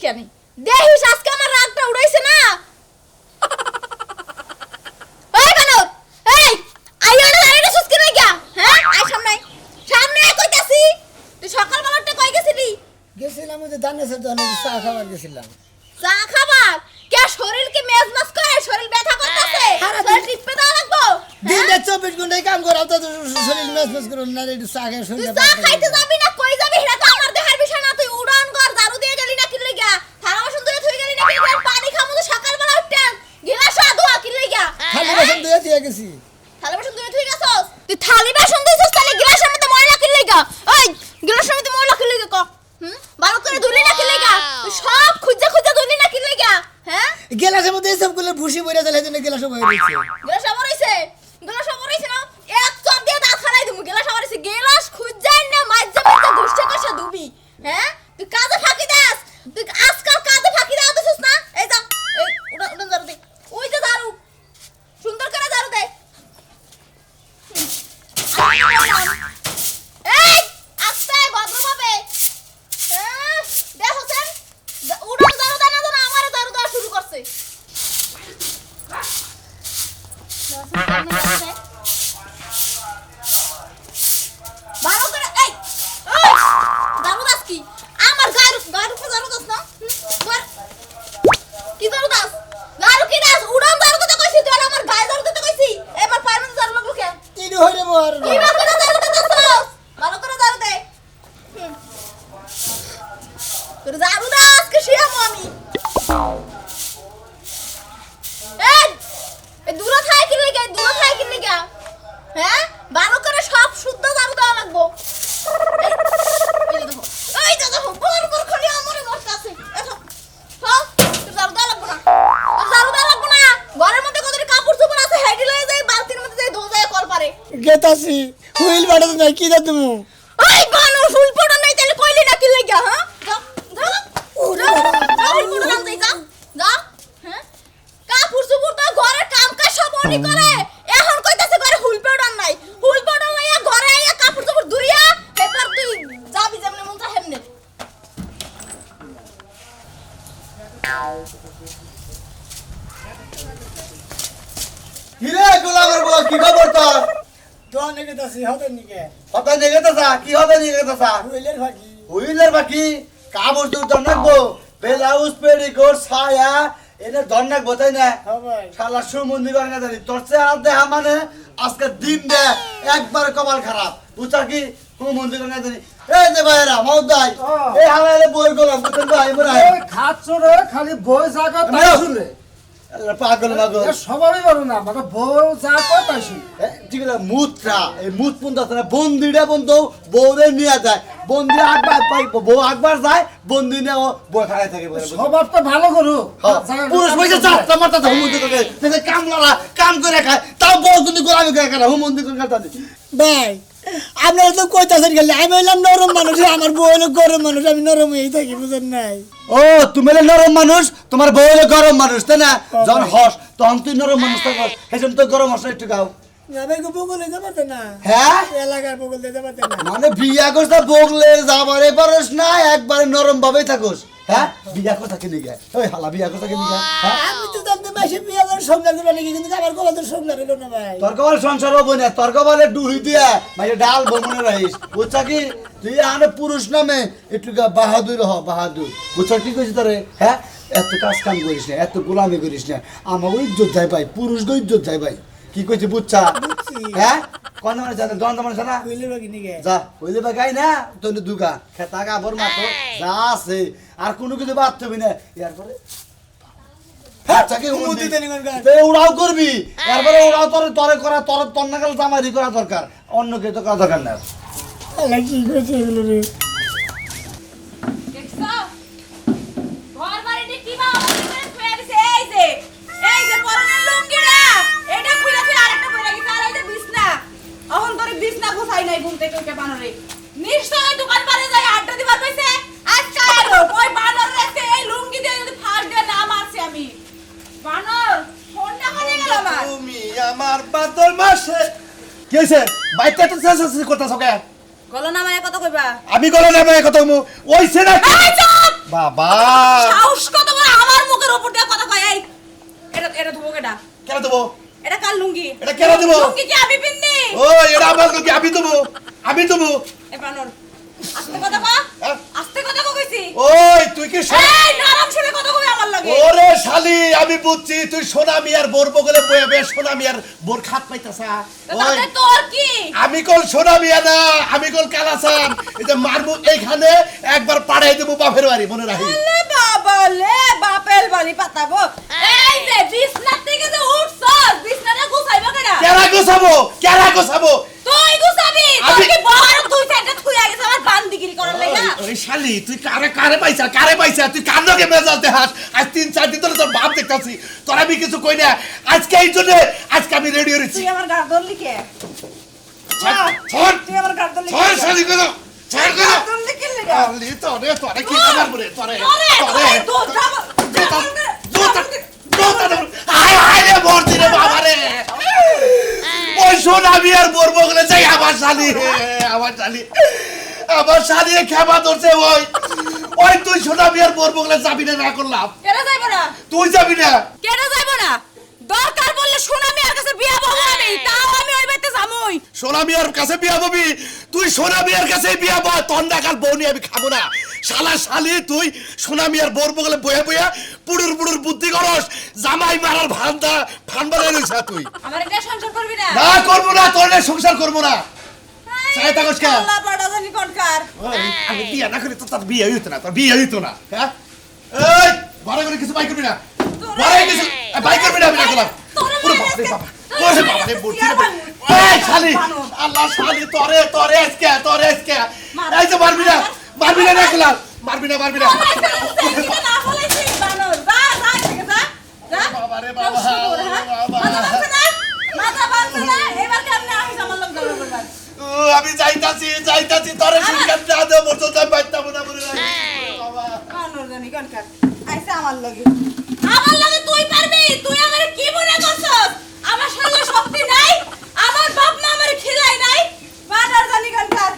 কেন দেখিস আজকে আমার রাগটা উড়াইছে না ওই বানর এই আইও না আরে সুস্কি নই গা হ্যাঁ আই সামনে সামনে কইতাছি তুই সকাল বেলাটা কই গেছিলি গেছিলাম ওই যে দানেশের দোকানে চা খাবার গেছিলাম চা খাবার কে শরীর কি মেজমাস করে শরীর ব্যথা করতেছে শরীর টিপে দাও লাগবো দিনে 24 ঘন্টায় কাম করাও তো শরীর মেসমেস করুন না একটু চা খেয়ে তুই শরীরটা চা খাইতে যাবি না কই যাবি এটা তো আমার দেহার বিষয় না তুই উড়ান কর দারু দিয়ে গেলি না কি লাগা থালা বাসন ধুয়ে থুই গেলি না কি লাগা পানি খামু তো সকাল বেলা উঠতে গিলাস ধোয়া কি লাগা খালি বাসন দিয়ে গেছি থালা বাসন ধুয়ে থুই গেছস তুই থালি বাসন ধুইছস তাহলে গিলাসের মধ্যে ময়লা কি লাগা ওই গিলাসের মধ্যে ময়লা কি লাগা ক ভালো করে ধুলি না কি লাগা তুই সব খুঁজে খুঁজে ধুলি না কি লাগা হ্যাঁ গেলাসের মধ্যে সবগুলো ভুসি ভরে দিলে জন্য গেলাস ভরে দিয়েছে গিলাস আমার হইছে গিলাস আমার হইছে না এক চপ দিয়ে দাঁত খালাই দিমু গিলাস আমার হইছে গিলাস খুঁজাই না মাইজা মাইজা ঘুষে ঘুষে ধুবি হ্যাঁ তুই কাজে ফাঁকি দাস তুই আজকাল কাজে ফাঁকি দাও দিছিস না এই যা এই উড়ান দারু দে ওই যে দারু সুন্দর করে দারু দে এই আস্তে ভদ্রভাবে দেখ হোসেন উড়ান দারু দেয় না যেন আমার দারু দেওয়া শুরু করছে ভালো করে এই দারু দাস কি আমার গারু গারু কো দারু দাস না কি দারু দাস গারু কি দাস উড়ান দারু তো কইছি তুই আমার গায়ে দারু তো কইছি এবার পারবেন দারু লাগবো কে কি হইরে মোর কি ভালো করে দারু দাস ভালো করে দারু দে তোর দারু দাস কে শিয়ামু আমি এই দূরে থাই কি লাগা দূরে থাই কি লাগা হ্যাঁ ভালো করে সব শুদ্ধ দারু দেওয়া লাগবো এই দেখো বড় বড় খালি আমারে নষ্ট আছে এসো সব তোর দারু দেওয়া লাগবো না তোর দারু দেওয়া লাগবো না ঘরের মধ্যে কতটি কাপড় চোপড় আছে হেডি লয়ে যাই বালতির মধ্যে যাই ধোয়া যায় কল পারে গেতাছি হুইল বাড়া না কি দা তুমি ওই বানু ফুল পড়া নাই তাহলে কইলি না কি লাগা হ্যাঁ যা যা ওরে ফুল পড়া নাম যাই যা যা হ্যাঁ কাপড় চোপড় তো ঘরের কাম কাজ সব উনি করে এখন কইতাছে ঘরে হুল পাউডার নাই হুল পাউডার লাইয়া ঘরে আইয়া কাপড় চোপড় ধুইয়া এবার তুই যাবি যেমনে মন চায় হেমনে কিরে গোলামের বউ কি খবর তোর তো নেগেতাছি হতে নিকে কথা নেগেতেছা কি হবে নেগেতেছা হুইলের ফাঁকি হুইলের বাকি কাপড় তোর ধর নাকবো ব্লাউজ পেটিকোট ছায়া এনে ধর নাকবো তাই না হ্যাঁ ভাই শালা সুমন্দির না জানি তোর চেহারা দেখা মানে আজকে দিন দে একবার কপাল খারাপ বুঝা কি সুমন্দির না জানি এই যে ভাইরা মহদাই এই হালালে বই গোলাম বুঝছেন ভাই মোরা খাচ্ছ রে খালি বই জায়গা তাই শুনে পাগল পাগল সবারই বলো না মানে বউ যা কয় তাই শুনে ঠিক আছে মুত্রা এই মুত পুন্তা না বন্দিটা বন্ধু বউরে নিয়ে যায় বন্দি একবার বউ একবার যায় বন্দি নিয়ে বই খাড়াই থাকে সবার তো ভালো করু পুরুষ পয়সা যাত্রা মারতা থাকে হুমন্দি করে কামলারা কাম করে খায় তাও বউ কিন্তু গোলামি করে খায় হুমন্দি করে খাতা ভাই আপনারা তো কইতাছেন গেলে আমি হইলাম নরম মানুষ আমার বউ হলো গরম মানুষ আমি নরম হয়েই থাকি বুঝেন নাই ও তুমি হলে নরম মানুষ তোমার বউ হলে গরম মানুষ তাই না যখন হস তখন তুই নরম মানুষ থাকো সেজন্য তো গরম হস একটু গাও আমাকে বগলে যাবাতে না হ্যাঁ এলাকার বগল দিয়ে যাবাতে না মানে বিয়া করছ বগলে যাবারে পারস না একবারে নরম ভাবেই থাকোস হ্যাঁ বিয়া কথা কিনে গে ওই হালা বিয়া কথা কিনে গে হ্যাঁ আমি তো জানতে মাসে বিয়ে করে সংসার দিবা নাকি কিন্তু আমার কত সংসার হলো না ভাই তর্কবাল সংসার হবো না তর্কবালে ডুহি দিয়া মানে ডাল বমনে রহিস বুঝছা কি তুই আনে পুরুষ নামে একটু বাহাদুর হ বাহাদুর বুঝছা কি কইছিস তোরে হ্যাঁ এত কাজ কাম করিস না এত গোলামি করিস না আমার ইজ্জত যায় ভাই পুরুষ গো ইজ্জত যায় ভাই কি কইছি বুঝছা হ্যাঁ কোন মানে জানে দন দমন জানা কইলে বাকি নিকে যা কইলে বা গাই না তোর দুগা খেতা কাপড় মাতো যা আছে আর কোনো কিছু বাদ থবি না এরপরে উড়াও করবি তারপরে উড়াও তরে করা তোর নাগাল জামারি করা দরকার অন্য কেউ তো করা দরকার না আল্লাহ কি কইছে এগুলো রে দেখছো ঘর বাড়িতে কি বা অবস্থা করে থুয়া দিছে এই যে পরনের লুঙ্গিটা এটা খুলে তুই আরেকটা কইরা গিস আর এই যে বিছনা এখন তোরে বিছনা গোছাই নাই ঘুম থেকে উঠে বানরে নিশ্চয় দোকান পারে যাই আড্ডা দিবার কইছে আজকে এলো ওই বানর রেতে এই লুঙ্গি দিয়ে যদি ফাড় দিয়ে না মারছি আমি বানর ফোনটা করে গেল আমার তুমি আমার বাদল মাসে কি হইছে বাইতে তো শেষ করতেছ কে গলো না মানে কত কইবা আমি গলো না কত ওইছে না এই চুপ বাবা সাহস কত বড় আমার মুখের উপর দিয়ে কথা কয়। এই এটা ধোবো কেডা? কেন দেবো? এটা কার লুঙ্গি? এটা কেন দেবো? লুঙ্গি কি আমি পিন্দি? ও এটা আমার লুঙ্গি, আমি দেবো, আমি দেবো। এ বানর আস্তে কথা কও। হ্যাঁ? আস্তে কথা কইছি। ওই তুই কি এই নরম শুনে কথা কই আমার লাগে। ওরে শালি আমি বুঝছি তুই সোনা মিয়ার বোর বগলে বয়ে বয়ে সোনা মিয়ার বোর খাত পাইতাছা। ওই তাতে তোর কি? আমি কল সোনা মিয়া না, আমি কল কালাসান। এটা মারবো এইখানে, একবার পাড়াই দেবো বাপের বাড়ি, মনে রাখি। লে বাবা লে বাপের বাড়ি পাতাবো। এই যে বিছনা থেকে যে উঠছস, বিছনাটা গুছাইবো কেডা? কেরা গোছাবো, কেরা গোছাবো? তুই গুছাবি। তোর কি বড় তুই সেটা খুইয়া গেছ আমার বান্দিগিরি করার লাগা। ওই শালি তুই কারে পাইছা তুই কার লগে মেজাজ দেখাস? আজ 3-4 দিন ধরে তোর বাপ দেখতাছি, তোর আমি কিছু কই না। আজকে এই জন্য আজকে আমি রেডি হয়েছি। তুই আমার গার ধরলি কে? ছাড় তুই আমার গার ধরলি ছাড় কে? শালি গুলো, ছাড় গুলো। গার ধরলি কে লাগা? শালি তোরে কি খবর বলে তোরে আয় রে ভর্তি রে বাবা রে। ওই সোনা বিয়ার বোর বগলে যাই আমার শালি খেপা ধরছে। ওই তুই সোনা বিয়ার বোর বগলে যাবি না করলাম? কেডা যাইবো না? তুই যাবি না? কেডা যাইবো না? দরকার বললে সোনা মিয়ার কাছে বিয়া বলবো আমি, তাও আমি ওই বাড়িতে যামই। সোনা মিয়ার কাছে বিয়া হবি? তুই সোনা মিয়ার কাছে বিয়া বল, তোর দেখার বউ নিয়ে আমি খাবো না। শালা শালি তুই সোনা মিয়ার বোর বগলে বয়ে বয়ে পুড়ুর বুদ্ধি করস, জামাই মারার ফান্ডা রয়েছে তুই। আমার এটা সংসার করবি না? না করবো না, তোর নিয়ে সংসার করবো না। চাই থাকস কে? আল্লাহ পাড়া জানি কোনকার। আমি বিয়ে না করি তো তোর বিয়ে হইতো না, তোর বিয়ে হইতো না। হ্যাঁ এই ঘরে করে কিছু বাই করবি না, ঘরে কিছু বাই করবি না, আমি না করলাম। ওরে বাবা রে বাবা, ওরে বাবা রে বুদ্ধি রে। এই শালি আল্লাহ শালি তোরে আজকে এই যে মারবি না না করলাম, মারবি না। না বলেছি বানর, যা থেকে যা। যা বাবা রে বাবা, মাথা বাঁধছে না, এবার কেমনে আসিস আমার লোক ধরে বলবার। আমি যাইতাছি তোরে সুরকাত না দে মতো তো বাইতাম না বলে বাবা। বানর জানি কোনকার আইছে আমার লগে তুই পারবি? তুই আমারে কি মনে করছস? আমার শরীরে শক্তি নাই, আমার বাপ মা আমারে খিলাই নাই। বানর জানি কোনকার।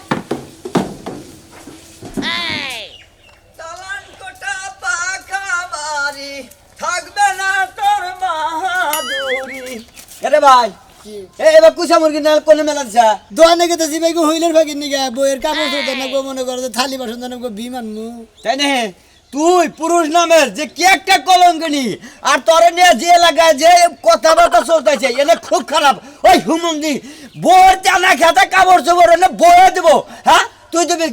চালান কোটা পাখা বাড়ি থাকবে না তোর বাহাদুরি। আরে ভাই এবার কুসা মুরগি না কোন মেলা দিছা? দোয়ানে গেতে জিবাই গো হইলের ভাগিন নিগা বইয়ের কাপড় ধরতে না গো মনে করো থালি বাসন দানা গো বিমান মু। তাই না? তুই পুরুষ নামের যে কি একটা কলঙ্কিনী, আর তোরে নিয়ে যে এলাকায় যে কথাবার্তা চলতেছে এনে খুব খারাপ। ওই হুমন্দি বইয়ের জানা খেতে কাপড় চোপড় এনে বয়ে দেবো। হ্যাঁ তুই দিবি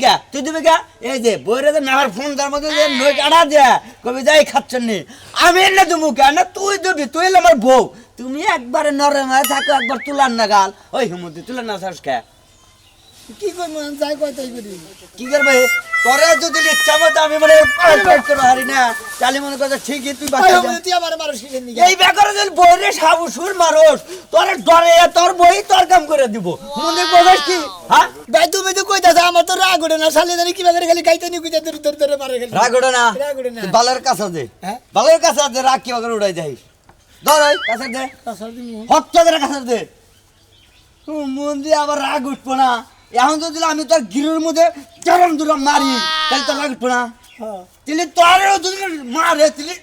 কে? এই যে বইরে যে নাহার ফোন তার মধ্যে যে নই কাটা দেয়া কবি যাই খাচ্ছেন নি, আমি এনে দেবো কে না? তুই দিবি, তুই এলে আমার বউ। তুমি একবারে নরম হয়ে থাকো, একবার তুলার না গাল। ওই হুমন্দি তুলার না চাস কে? কি করবো যাই কয় তাই করি। কি করবে? তোরে যদি ইচ্ছা মতো আমি মানে করে হারি না, তাহলে মনে করছে ঠিকই তুই বাঁচা যা। তুই আমার মানুষ কিনে নিগা এই ব্যাপারে যদি বইরে সাবুসুর মারস, তোর ডরে তোর বই তোর কাম করে দিব। মনে করছিস কি? হ্যাঁ ভাই তুমি তো কইতাছ আমার তো রাগ ওঠে না শালি জানি কিবা করে খালি গাইতে নি কইতা ধরে মারে খালি রাগ ওঠে না? রাগ ওঠে না। তুই বালের কাছে দে, হ্যাঁ? বালের কাছে দে, রাগ কি করে উড়াই যাই। ধর ওই কাছে দে, আসল দিমু হচ্ছ করে কাছে দে। মন দিয়ে আবার রাগ উঠবো না। এখন যদি আমি তোর গিরুর মধ্যে চরম দুরম মারি, তাহলে তোর রাগ উঠবো না? হ্যাঁ তাহলে তোরও যদি মারে তাহলে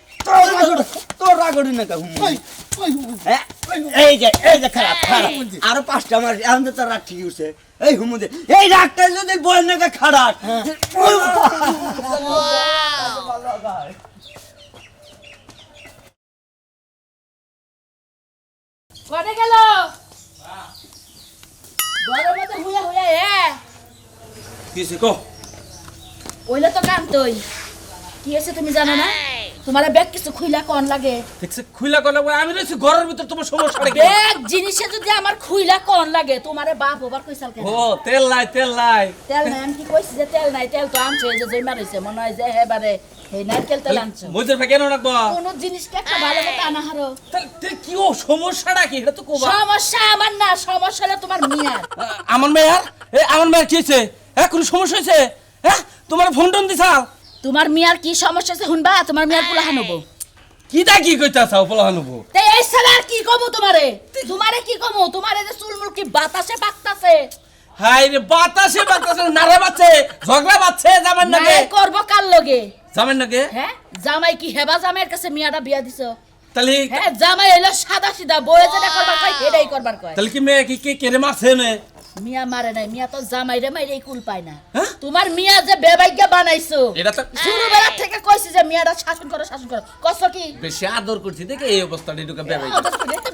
তোর রাগ উঠি না কা? ওই ওই হ্যাঁ? এই যে খারাপ আরো 5টা মার, এখন তো তোর রাগ ঠিক উঠছে। এই হুমুদে এই রাগটা যদি বইয়ের নাকি খারাপ। কোনে গেল? ঘরের মধ্যে হুয়া কিসে কো? ওইলে তো কাম তুই কি হয়েছে তুমি জানো না? তোমার ব্যাগ কিছু খুইলা কোন লাগে? দেখছে খুইলা করলে আমি রয়েছি ঘরের ভিতর, তোমার সমস্যা কি? ব্যাগ জিনিসে যদি আমার খুইলা কোন লাগে, তোমারে বাপ ওবার কইছাল কেন? ও তেল লাই তেল নাই আমি কি কইছি যে তেল নাই? তেল তো আনছে যে জমা রইছে, মনে হয় যে হেবারে এই নারকেল তেল আনছো। মজুর ভাই কেন রাখবো? কোন জিনিসকে একটা ভালো মতো আনা হারো। তাহলে কি ও সমস্যাটা কি এটা তো কোবা? সমস্যা আমার না, সমস্যা হলো তোমার মিয়ার। আমার মেয়ার আমার মেয়ার কি হয়েছে? হ্যাঁ কোনো সমস্যা হয়েছে? হ্যাঁ তোমার ফোন টোন দিছাও? তোমার মিয়ার কি সমস্যা আছে শুনবা? তোমার মিয়ার পোলা হানবো। কিটা কি কইতাছাও পোলা হানুবো? তাই এই সালার কি কমু তোমারে? তোমারে কি কমু? তোমারে যে চুলমুল কি বাতাসে পাকতাছে। হাই রে বাতাসে নারে বাচ্চে ঝগড়া বাচ্চে যাবেন না নাই করব কাল লগে জামাই নাকি হ্যাঁ জামাই কি হেবা জামাইয়ের কাছে মিয়াটা বিয়া দিছো তাহলে হ্যাঁ জামাই এলো সাদা সিধা বয়ে যেটা করবার কয় এটাই করবার কয় তাহলে কি মেয়ে কি কেড়ে মারছে নে মিয়া মারে নাই মিয়া তো জামাইরে মাইরে কুল পায় না হ্যাঁ? তোমার মিয়া যে বেবাইজ্ঞ বানাইছো এটা তো ছোটবেলা থেকে কইছি যে মিয়াটা শাসন করো কষ্ট কি বেশি আদর করছি দেখে এই অবস্থাটা ঢুকে বেবাই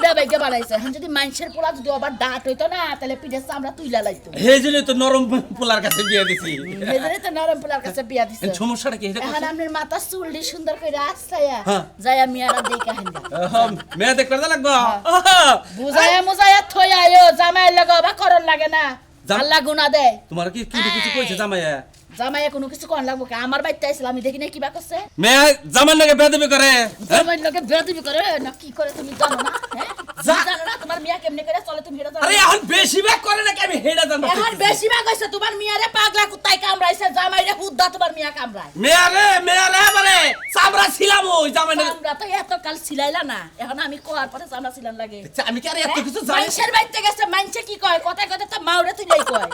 বেবাইজ্ঞ বানাইছে এখন যদি মানুষের পোলা যদি আবার ডাট হইতো না তাহলে পিঠে চামড়া তুইলা লাইতো সেই জন্য তো নরম পোলার কাছে বিয়ে দিছি হেজরে তো নরম পোলার কাছে বিয়া দিছে সমস্যাটা কি এটা এখন আপনার মাথা চুলটি সুন্দর করে আছায়া হ্যাঁ। যায়া মিয়ারা দেখা হেন মেয়ে দেখতে লাগবো বুঝায়া মুজায়া থই আয়ো জামাইয়ের লগে বা করন লাগে না আল্লাহ গুনাহ দেয় তোমার কি কি কিছু কইছে জামাই জামাইয়া কোনো কিছু কোন লাগবো কি আমার বাইতে আইছিল আমি দেখি না কিবা করছে মেয়ে জামাই নাকি বেদবি করে জামাইয়ের লগে বেয়াদবি করে না কি করে তুমি জানো না হ্যাঁ তুমি জানো না তোমার মিয়া কেমনে করে চলে তুমি এটা জানো আরে এখন বেশি ভাগ করে নাকি আমি হেডা জানবো এখন বেশি ভাগ হইছে তোমার মিয়ারে পাগলা কুত্তায় কামড়াইছে জামাইরে হুদ্দা তোমার মিয়া কামড়ায় মেয়ারে মানে চামড়া ছিলাম ওই জামাই নাকি আমরা তো এত কাল ছিলাইলা না এখন আমি কোয়ার পরে চামড়া ছিলান লাগে আমি কি আর এত কিছু জানি মানুষের বাইতে গেছে মানুষে কি কয় কথায় কথায় তো মাউরে তুইলাই কয়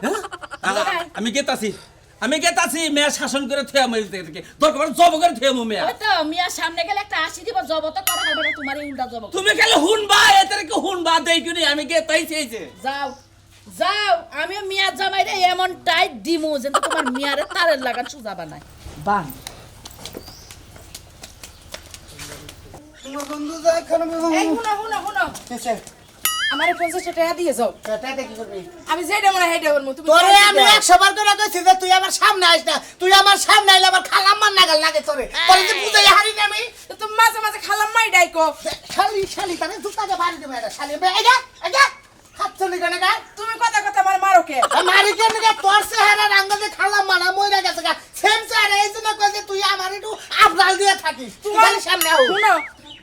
আমি গেতাছি মেয়ে শাসন করে থুয়া মই থেকে দরকার জব করে থুয়া মু মেয়ে ওই তো মিয়া সামনে গেলে একটা আসি দিব জব তো করা হবে না তোমার এই উল্টা জব তুমি খালি হুনবা এতে কি হুনবা দেই কিনি আমি গেতাই চাইছে যাও যাও আমি মিয়া জামাইরে এমন টাইট দিমু যেন তোমার মিয়ারে তারের লাগান সুজা বানাই বান তোমার বন্ধু যা এখানে এই হুনো আমারে 50 টাকা দিয়ে যাও টাকা কি করবি আমি যেটা মনে হেডে করব তুমি তোরে যাই আমি দিবা। 100 বার করে কইছি যে তুই আমার সামনে আইস না তুই আমার সামনে আইলে আবার খালাম মান নাগাল লাগে তোরে তোরে যে বুঝাই হারি না আমি তো তুমি মাঝে মাঝে খালাম মাই ডাইকো শালি তারে দুটাকে বাড়ি দেবে এটা শালি এটা খাচ্ছ নি কেন গা তুমি কথা কথা আমার মারো কে মারি কেন গা তোর চেহারা রাঙ্গাতে খালাম মানা মইরা গেছে গা সেম চেহারা এই জন্য কই যে তুই আমার একটু আবরাল দিয়ে থাকিস তুই খালি সামনে আও শুনো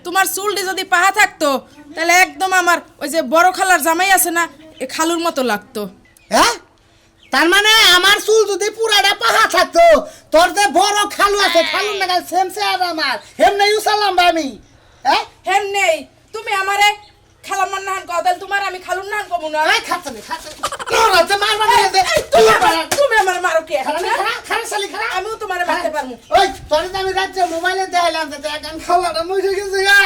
তোমার চুলটি যদি পাহা থাকতো তাহলে একদম আমার ওই যে বড় খালার জামাই আছে না এ খালুর মতো লাগতো হ্যাঁ তার মানে আমার চুল যদি পুরাটা পাহা থাকতো তোর যে বড় খালু আছে খালুর নাগাল সেম চেহারা আমার হেমনে ইউসালাম বা আমি হ্যাঁ হেন নেই তুমি আমারে খালাম মান নাহান কও তাহলে তোমার আমি খালুর নাহান কমু না এই খাচ্ছ নি তোর হচ্ছে মারবা না দে তুমি আমার মারো কে খারা শালি খারা আমিও তোমারে মারতে পারবো ওই তোর যে আমি রাজ্যে মোবাইলে দেখাইলাম যে গান খাওয়াটা মরে গেছে গা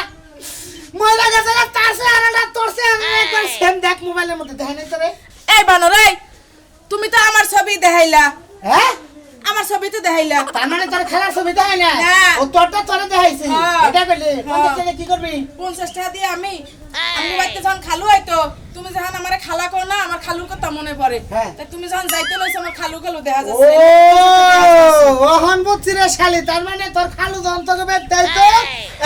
মরে গেছে গা তার চেহারাটা তোর চেহারা একবার সেম দেখ মোবাইলের মধ্যে দেখাই নাই তোরে এই বানর এই তুমি তো আমার ছবি দেখাইলা হ্যাঁ আমার ছবি তো দেখাইলা তার মানে তোর খেলার ছবি দেখাই না না। ও তোরটা তোরে দেখাইছি হ্যাঁ। এটা কইলি হ্যাঁ। 50 টাকা কি করবি 50 টাকা দিয়ে আমি বাড়িতে যখন খালু হইতো তুমি যখন আমার খালা কও না আমার খালুর কথা মনে পড়ে হ্যাঁ। তা তুমি যখন যাইতে লইছো আমার খালু দেখা ও যাচ্ছে ওহন বুঝছি রে শালি তার মানে তোর খালু যখন তোকে বেত দেয়তো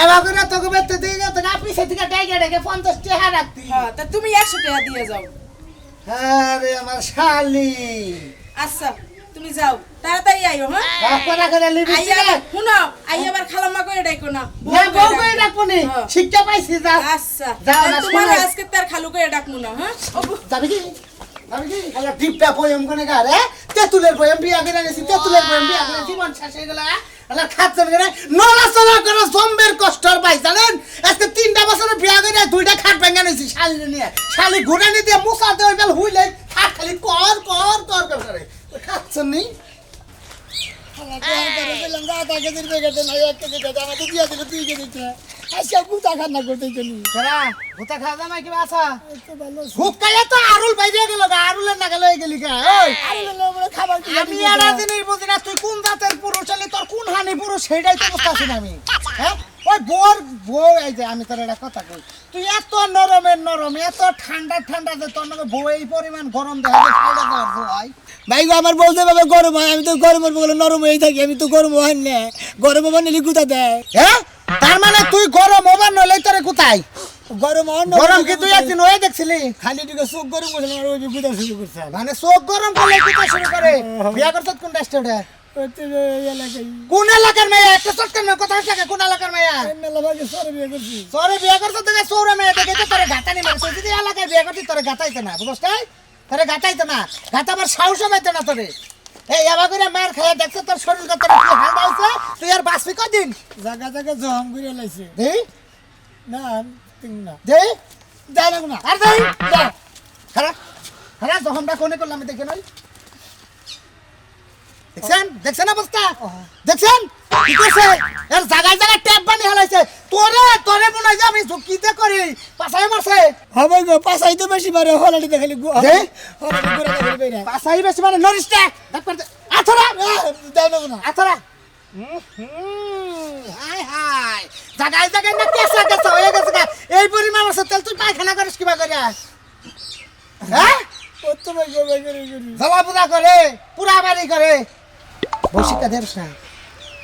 এবার করে তোকে বেত দিয়ে গেছে আপনি সেদিকে ডাইগে ডেকে 50 টাকা রাখতি হ্যাঁ তা তুমি 100 টাকা দিয়ে যাও আরে আমার শালি আচ্ছা তুমি যাও তাড়াতাড়ি আইও হ্যাঁ রাখা করে লিবি আইয়া শুনো আইয়া আবার খালাম্মা কই ডাইকো না না বউ কই ডাকবো নি হ্যাঁ। শিক্ষা পাইছি যা আচ্ছা যাও না, তোমার শোনো। আজকে তার খালু কই ডাকমু না হ্যাঁ যাবি কি যাবি কি আলা টিপটা পয়ম কোনে গা রে তেতুলের পয়ম বিয়া করে নিছি তেতুলের পয়ম বিয়া করে জীবন শেষ হয়ে গেল আলা খাচ্ছেন করে নড়াচড়া করে জম্বের কষ্টর পাই জানেন আজকে 3টা বছরে বিয়া করে 2টা খাট ভাঙা নিছি শালি নিয়ে শালি ঘুরানি দিয়ে মুসাতে ওই বেল হইলে খাট খালি কর কর কর করে খাচ্ছেন নি আমি এরা জিনিস বুঝি না তুই কোন জাতের পুরুষ হলি তোর কোন হানি পুরুষ সেটাই তো বুঝতেছি না আমি হ্যাঁ ওই বোর বউ এই যে আমি তোর একটা কথা কই তুই এত নরমের নরম এত ঠান্ডা ঠান্ডা যে তোর নাকি বউ এই পরিমাণ গরম দেখা যায় ভাই গো আমার বলতে পারবে গরম হয় আমি তো গরমের বলে নরম হয়ে থাকি আমি তো গরম হয় না গরম হবার নিলে কোথা দেয় হ্যাঁ তার মানে তুই গরম হবার নলে তোরে কোথায় গরম কি তুই একদিন হয়ে দেখছিলি খালি দিকে চোখ গরম করছিল আর ওই গুদা শুরু করছে মানে চোখ গরম করলে গুদা শুরু করে বিয়া করছত কোন রেস্টুরেন্টে কোন এলাকার মেয়ে একটা চটকার মেয়ে কথা হচ্ছে কোন এলাকার মেয়ে সরে বিয়া করছত দেখে সৌরে মেয়ে দেখে তো তোরে গাতানি মারছে যদি এলাকায় বিয়া করছিস তোরে গাতাইতে না বুঝছ তোরে গাতাইতে না গাতাবার সাহস পাইতে না তোরে এই এবার করে মার খাইয়া দেখছে তোর শরীর কত কি হাল দাইছে তুই আর বাঁচবি কদিন জায়গা জায়গা জম করে লাইছে দেই না তিন না দেই যাই না না আর দেই খারাপ খারাপ জখমটা কোনে করলাম আমি দেখে নই দেখছেন দেখছেন অবস্থা দেখছেন কি করছে এর জায়গায় জায়গায় ট্যাপ বানিয়ে হালাইছে তোরে মনে হয় যে আমি ঝুঁকিতে করি পাছাই মারছে হবে গো পাছাই তো বেশি মারে হলাড়ি দেখালি দে হলাড়ি করে দেখালি বেরা পাছাই বেশি মানে নরিসটা ডাক্তার আছরা দাও না না আছরা হাই হাই জায়গায় জায়গায় না কেসা কেসা হয়ে গেছে গা। এই পরিমাণ আছে তেল তুই পায়খানা করিস কিবা করে হ্যাঁ কত ভাই গো ভাই করে জ্বালা পুরা করে পুরা বাড়ি করে বসিকা দেবস না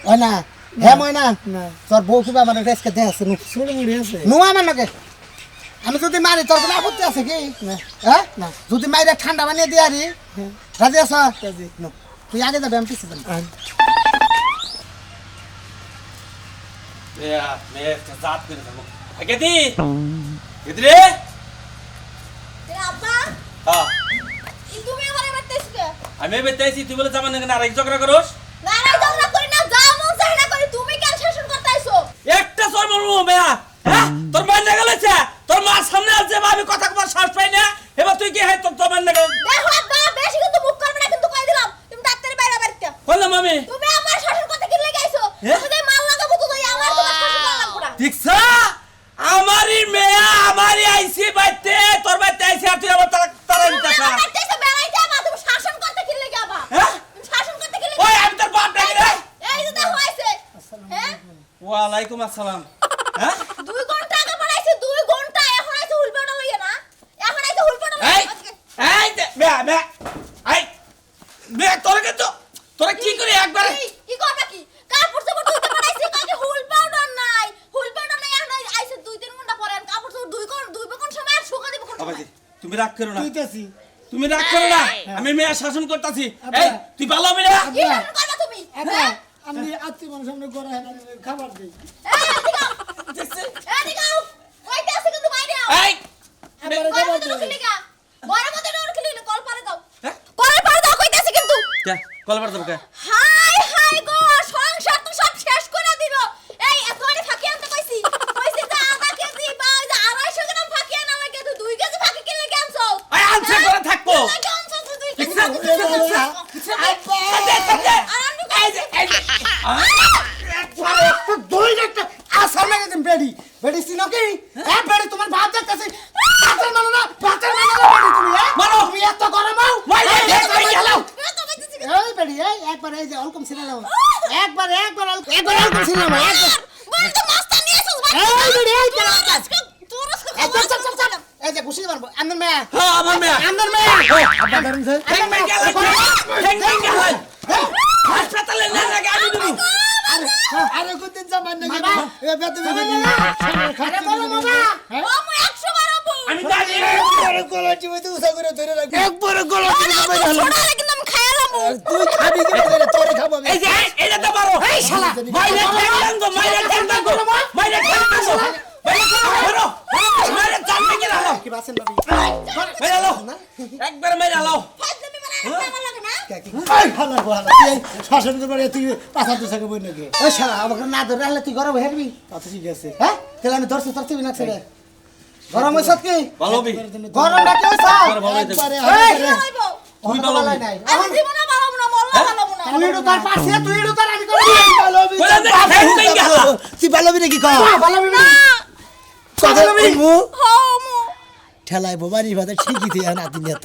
ওই না হ্যাঁ ময়না না তোর বউ কিবা আমার রেসকে দে আছে ছোট মুড়ি আছে নো আমার নাকি আমি যদি মারি তোর কোনো আপত্তি আছে কি হ্যাঁ না যদি মাইরে ঠান্ডা বানিয়ে দিয়ে আরি রাজি আছ কাজে নো তুই আগে যাবে আমি পিছিয়ে যাবো জাত করে দেবো কেদি কেদি আব্বা হ্যাঁ তুমি আমার মারতেছ কে আমি বেতাইছি তুই বলে জামান না আরেক ঝগড়া করস না না ঝগড়া করি না যা মন চাই না করি তুমি কেন শাসন করতে আইছো একটা সর মারবো মেয়া হ্যাঁ তোর মার না গেলেছে তোর মার সামনে আছে আমি কথা কবার সাহস পাই না এবার তুই কি হয় তোর মার না গেল দেখো আব্বা বেশি কিন্তু মুখ করবে না কিন্তু কই দিলাম তুমি ডাক্তারের বাইরে বাইরে বললাম আমি তুমি আমার শাসন করতে কি লেগে আইছো হ্যাঁ? তুমি যে মাল লাগাবো তো আমার তোমার শাসন করলাম পুরা দেখছা আমারই মেয়া আমারই আইসি বাইতে তোর বাইতে আইসি আর তুই আমার তারা দিতেছ আমার দেশে বেড়াইতে আবা তুমি শাসন করতে কি লেগে আবা হ্যাঁ তুমি শাসন করতে কি লেগে ওই আমি তোর বাপ ডাকি রে এই যে দেখো আইছে হ্যাঁ ওয়ালাইকুম আসসালাম হ্যাঁ 2 ঘন্টা আগে পড়াইছে 2 ঘন্টা এখন আইছে হুলপেটা লইয়া না এখন আইছে হুলপেটা এই লইয়া এই মেয়া মেয়া এই মেয়া তোরা কিন্তু তোরা কি করে একবারে কি করবা কি কাপড় চোপড় ধুইতে পড়াইছি কইছে হুল পাউডার নাই এখন আইছে 2-3 ঘন্টা পরে আর কাপড় চোপড় ধুইবে কোন সময় আর শুকা দিব কোন বাবাজি সময় তুমি রাগ করো না তুইতাছি তুমি রাগ করো না আমি মেয়া শাসন করতেছি এই তুই ভালো হবে না কি শাসন করবা তুমি আব্বা আমি আত্মীয় মানুষ সামনে করে খাবার দেই এই এদিকে আও। এদিকে আও। কইতে আছে কিন্তু বাইরে আও এই বড় মধ্যে ঢুকলি কা বড় মধ্যে ঢুকলি না কল পারে দাও হ্যাঁ? কল পারে দাও কইতে আছে কিন্তু কে কলবার দেবো কে হাই হাই গো সংসার তো সব শেষ করে দিল এই এতরে ফাঁকি আনতে কইছি যে আধা কেজি বা যে 250 গ্রাম ফাঁকি আনা লাগে তুই 2 কেজি ফাঁকি কিনলে ক্যান্সো এই আনছে করে থাকবো দুই একটা আসার লাগে তুমি বেডি বেডি সিনো কি হ্যাঁ বেডি তোমার ভাত দেখতেছি ভাতের মানো না বেডি তুমি হ্যাঁ মারো। তুমি এত গরম হও মারো, মারো। এই বেডি এই একবার এই যে অলকম ছিল না একবার অলকম ছিল না এই বেডি এই চল এই যে ঘুষি মারবো আন্দর মে হ্যাঁ আমার মেয়া আন্দর মে আব্বা ধরুন স্যার ঠ্যাং ভেঙে গেল ঠ্যাং ভেঙে গেল হাসপাতালে না লাগে আমি দেবো আরে কতদিন যাবার নাকি বাবা। এবার তুমি আরে বলো বাবা আমি জানি বড় গলা চিবই তো উসা করে ধরে রাখি একবার গলা চিবই তুই খাবি কি করে তোরে খাবো আমি এই যে এটা তো পারো এই শালা মাইরে ঠ্যাং দাঙ্গো মাইরে ঠ্যাং দাঙ্গো মাইরে ঠ্যাং দাঙ্গো মাইরে চাল ভেঙে গেল কি বাসেন বাবি মাইরে আলো একবার মাইরে আলো এই ভালো ভালো তুই শাসন করবে তুই পাছা দুসাকে বই নাকি ওই শালা আমাকে না ধরে রাখলে তুই গরম হেরবি আচ্ছা ঠিক আছে হ্যাঁ তাহলে আমি ধরছি তোর তুই না ছেড়ে গরম হইছ কি ভালো হবি গরম ডাকে হইছ একবারে এই তুই তুই ভালো ভালো হবি নাই হ্যাঁ? তুই ইডো তার পাশে তুই ইডো তার আমি করব ভালো হবি বলে দে ঠ্যাং ভেঙে গেল তুই ভালো হবি নাকি কহ ভালো হবি না কথা বলবো হো মু ঠেলায় বোবারি ভাতে ঠিকই তুই নাতি নিয়ে